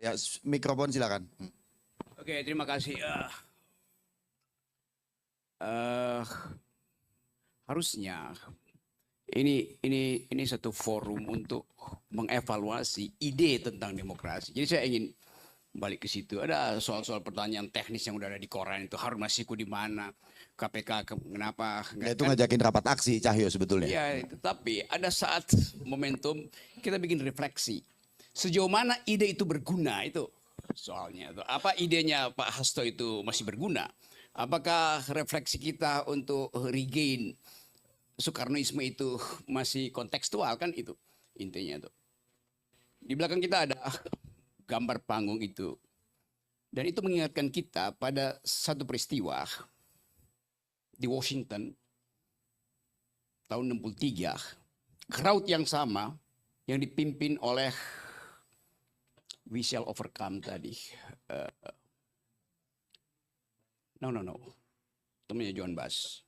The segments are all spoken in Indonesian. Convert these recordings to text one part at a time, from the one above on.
Ya, mikrofon silakan. Oke, terima kasih. Eh, harusnya ini satu forum untuk mengevaluasi ide tentang demokrasi. Jadi saya ingin balik ke situ. Ada soal-soal pertanyaan teknis yang udah ada di koran itu, Harun Masiku di mana, KPK kenapa? Ya, itu ngajakin rapat aksi Cahyo sebetulnya. Iya, tapi ada saat momentum kita bikin refleksi. Sejauh mana ide itu berguna itu soalnya. Apa idenya Pak Hasto itu masih berguna? Apakah refleksi kita untuk regain Soekarnoisme itu masih kontekstual kan itu intinya tuh. Di belakang kita ada gambar panggung itu. Dan itu mengingatkan kita pada satu peristiwa di Washington tahun 63. Crowd yang sama yang dipimpin oleh We Shall Overcome tadi. No. Temannya John Bass.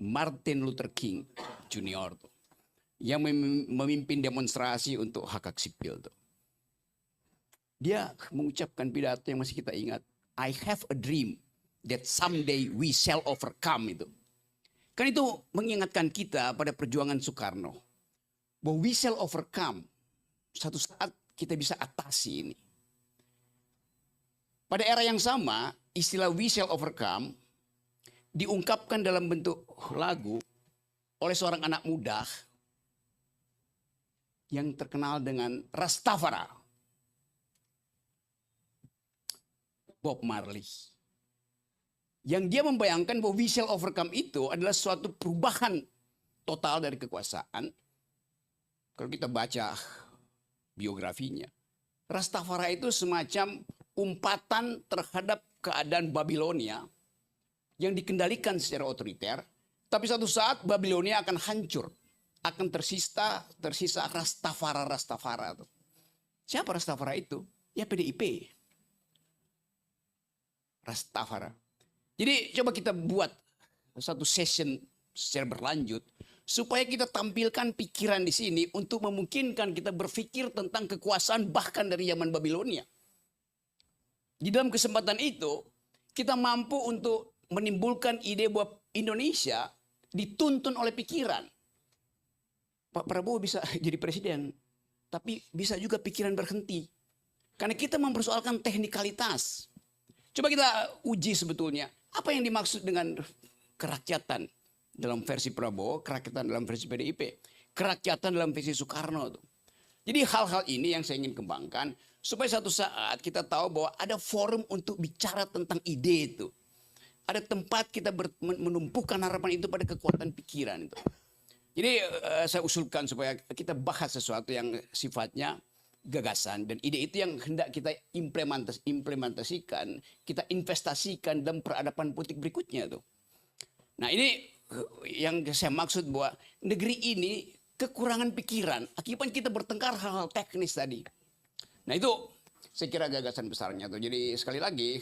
Martin Luther King Junior tuh, yang memimpin demonstrasi untuk hak sipil tuh. Dia mengucapkan pidato yang masih kita ingat. I have a dream that someday we shall overcome itu. Kan itu mengingatkan kita pada perjuangan Soekarno. Bahwa we shall overcome. Satu saat kita bisa atasi ini. Pada era yang sama, istilah we shall overcome diungkapkan dalam bentuk lagu oleh seorang anak muda yang terkenal dengan Rastafari, Bob Marley. Yang dia membayangkan bahwa we shall overcome itu adalah suatu perubahan total dari kekuasaan. Kalau kita baca biografinya, Rastafari itu semacam umpatan terhadap keadaan Babilonia yang dikendalikan secara otoriter, tapi suatu saat Babilonia akan hancur, akan tersisa Rastafari. Siapa Rastafari itu? Ya PDIP. Rastafari. Jadi coba kita buat satu session secara berlanjut supaya kita tampilkan pikiran di sini untuk memungkinkan kita berpikir tentang kekuasaan bahkan dari zaman Babilonia. Di dalam kesempatan itu kita mampu untuk menimbulkan ide bahwa Indonesia dituntun oleh pikiran. Pak Prabowo bisa jadi presiden, tapi bisa juga pikiran berhenti. Karena kita mempersoalkan teknikalitas. Coba kita uji sebetulnya apa yang dimaksud dengan kerakyatan dalam versi Prabowo, kerakyatan dalam versi PDIP, kerakyatan dalam versi Soekarno. Jadi hal-hal ini yang saya ingin kembangkan supaya suatu saat kita tahu bahwa ada forum untuk bicara tentang ide itu. Ada tempat kita menumpukan harapan itu pada kekuatan pikiran itu. Jadi saya usulkan supaya kita bahas sesuatu yang sifatnya gagasan dan ide itu yang hendak kita implementasikan, kita investasikan dalam peradaban politik berikutnya tuh. Nah ini yang saya maksud bahwa negeri ini kekurangan pikiran akibat kita bertengkar hal-hal teknis tadi. Nah itu saya kira gagasan besarnya tuh. Jadi sekali lagi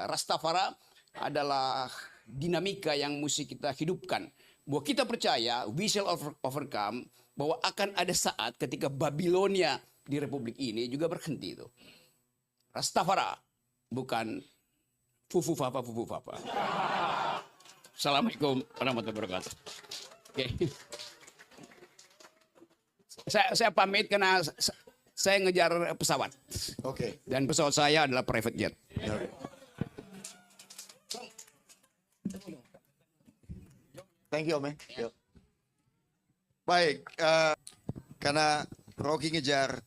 Rastafari adalah dinamika yang mesti kita hidupkan. Bahwa kita percaya we shall overcome, bahwa akan ada saat ketika Babilonia di Republik ini juga berhenti itu. Rastafari bukan fufu papa. Assalamualaikum warahmatullahi wabarakatuh. Oke. Saya pamit karena saya ngejar pesawat. Oke. Dan pesawat saya adalah private jet. Thank you, Om. Baik, karena Rocky ngejar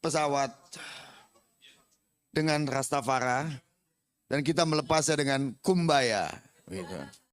pesawat dengan Rastafari dan kita melepasnya dengan Kumbaya. Gitu.